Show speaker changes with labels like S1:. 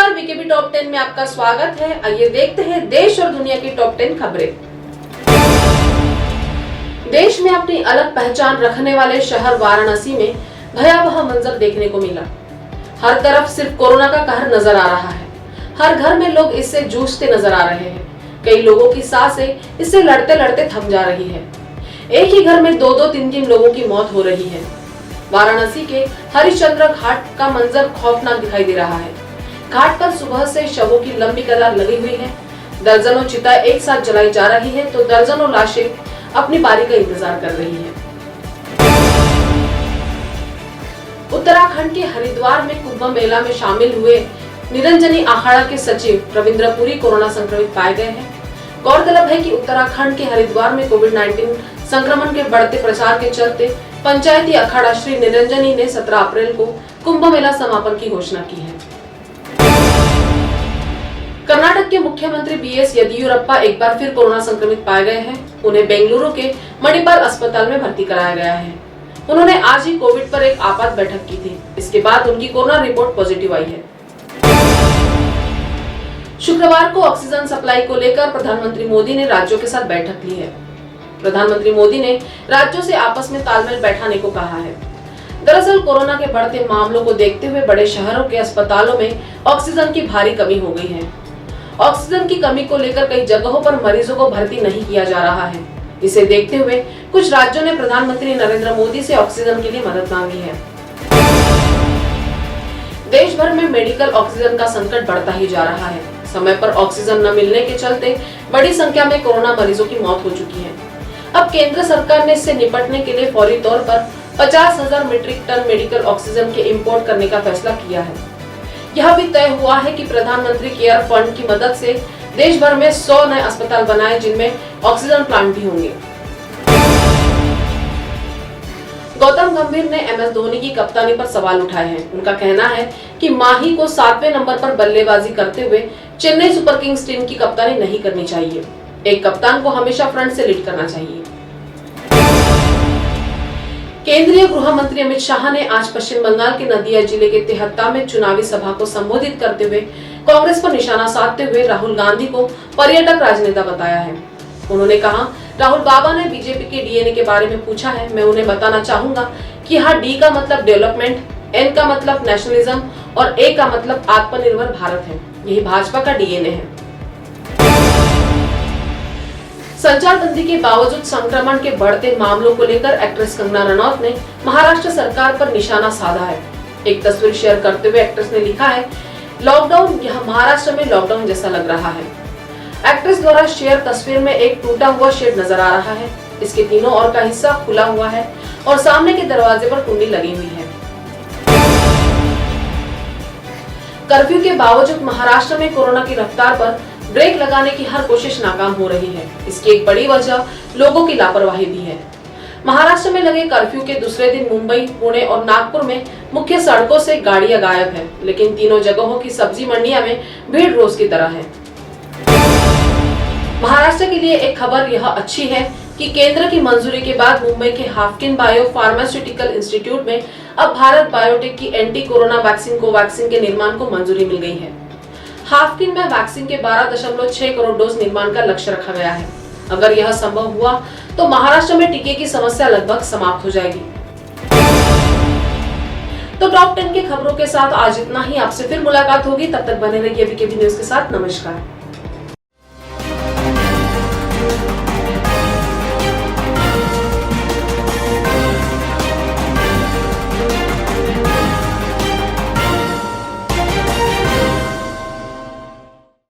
S1: नमस्कार, BKB top 10 में आपका स्वागत है। आइए देखते हैं देश और दुनिया की टॉप 10 खबरें। देश में अपनी अलग पहचान रखने वाले शहर वाराणसी में भयावह मंजर देखने को मिला। हर तरफ सिर्फ कोरोना का कहर नजर आ रहा है। हर घर में लोग इससे जूझते नजर आ रहे हैं। कई लोगों की सांसें इससे लड़ते लड़ते थम जा रही है। एक ही घर में दो दो तीन तीन लोगों की मौत हो रही है। वाराणसी के हरिश्चंद्र घाट का मंजर खौफनाक दिखाई दे रहा है। घाट पर सुबह से शवों की लंबी कतार लगी हुई है। दर्जनों चिता एक साथ जलाई जा रही है तो दर्जनों लाशें अपनी बारी का इंतजार कर रही है। उत्तराखंड के हरिद्वार में कुंभ मेला में शामिल हुए निरंजनी अखाड़ा के सचिव रविंद्र पुरी कोरोना संक्रमित पाए गए हैं। गौरतलब है कि उत्तराखंड के हरिद्वार में कोविड-19 संक्रमण के बढ़ते प्रसार के चलते पंचायती अखाड़ा श्री निरंजनी ने 17 अप्रैल को कुंभ मेला समापन की घोषणा की है। कर्नाटक के मुख्यमंत्री बीएस येदियुरप्पा एक बार फिर कोरोना संक्रमित पाए गए हैं। उन्हें बेंगलुरु के मणिपाल अस्पताल में भर्ती कराया गया है। उन्होंने आज ही कोविड पर एक आपात बैठक की थी। इसके बाद उनकी कोरोना रिपोर्ट पॉजिटिव आई है। शुक्रवार को ऑक्सीजन सप्लाई को लेकर प्रधानमंत्री मोदी ने राज्यों के साथ बैठक ली है। प्रधानमंत्री मोदी ने राज्यों से आपस में तालमेल बैठाने को कहा है। दरअसल कोरोना के बढ़ते मामलों को देखते हुए बड़े शहरों के अस्पतालों में ऑक्सीजन की भारी कमी हो गई है। ऑक्सीजन की कमी को लेकर कई जगहों पर मरीजों को भर्ती नहीं किया जा रहा है। इसे देखते हुए कुछ राज्यों ने प्रधानमंत्री नरेंद्र मोदी से ऑक्सीजन के लिए मदद मांगी है। देश भर में मेडिकल ऑक्सीजन का संकट बढ़ता ही जा रहा है। समय पर ऑक्सीजन न मिलने के चलते बड़ी संख्या में कोरोना मरीजों की मौत हो चुकी है। अब केंद्र सरकार ने इससे निपटने के लिए फौरी तौर पर 50,000 मीट्रिक टन मेडिकल ऑक्सीजन के इंपोर्ट करने का फैसला किया है। यह भी तय हुआ है कि प्रधानमंत्री केयर फंड की मदद से देश भर में 100 नए अस्पताल बनाए जिनमें ऑक्सीजन प्लांट भी होंगे। गौतम गंभीर ने एमएस धोनी की कप्तानी पर सवाल उठाए हैं। उनका कहना है कि माही को 7वें नंबर पर बल्लेबाजी करते हुए चेन्नई सुपर किंग्स टीम की कप्तानी नहीं करनी चाहिए। एक कप्तान को हमेशा फ्रंट से लीड करना चाहिए। केंद्रीय गृह मंत्री अमित शाह ने आज पश्चिम बंगाल के नदिया जिले के तेहत्ता में चुनावी सभा को संबोधित करते हुए कांग्रेस पर निशाना साधते हुए राहुल गांधी को पर्यटक राजनेता बताया है। उन्होंने कहा, राहुल बाबा ने बीजेपी के डीएनए के बारे में पूछा है। मैं उन्हें बताना चाहूंगा कि यहाँ डी का मतलब डेवलपमेंट, एन का मतलब नेशनलिज्म और ए का मतलब आत्मनिर्भर भारत है। यही भाजपा का डीएनए है। संचारबंदी के बावजूद संक्रमण के बढ़ते मामलों को लेकर एक्ट्रेस कंगना रनौत ने महाराष्ट्र सरकार पर निशाना साधा है। एक तस्वीर शेयर करते हुए एक्ट्रेस ने लिखा है, लॉकडाउन यह महाराष्ट्र में लॉकडाउन जैसा लग रहा है। एक्ट्रेस द्वारा शेयर तस्वीर में एक टूटा हुआ शेड नजर आ रहा है। इसके तीनों ओर का हिस्सा खुला हुआ है और सामने के दरवाजे पर कुंडी लगी हुई है। कर्फ्यू के बावजूद महाराष्ट्र में कोरोना की रफ्तार पर ब्रेक लगाने की हर कोशिश नाकाम हो रही है। इसकी एक बड़ी वजह लोगों की लापरवाही भी है। महाराष्ट्र में लगे कर्फ्यू के दूसरे दिन मुंबई, पुणे और नागपुर में मुख्य सड़कों से गाड़ियां गायब है, लेकिन तीनों जगहों की सब्जी मंडियां में भीड़ रोज की तरह है। महाराष्ट्र के लिए एक खबर यह अच्छी है कि केंद्र की मंजूरी के बाद मुंबई के हाफकिन बायो फार्मास्यूटिकल इंस्टीट्यूट में अब भारत बायोटेक की एंटी कोरोना वैक्सीन कोवैक्सीन के निर्माण को मंजूरी मिल गई है। हाफकिन में वैक्सीन के 12.6 करोड़ डोज निर्माण का लक्ष्य रखा गया है। अगर यह संभव हुआ तो महाराष्ट्र में टीके की समस्या लगभग समाप्त हो जाएगी। तो टॉप 10 की खबरों के साथ आज इतना ही। आपसे फिर मुलाकात होगी। तब तक बने रहिए बीकेबी न्यूज के साथ। नमस्कार।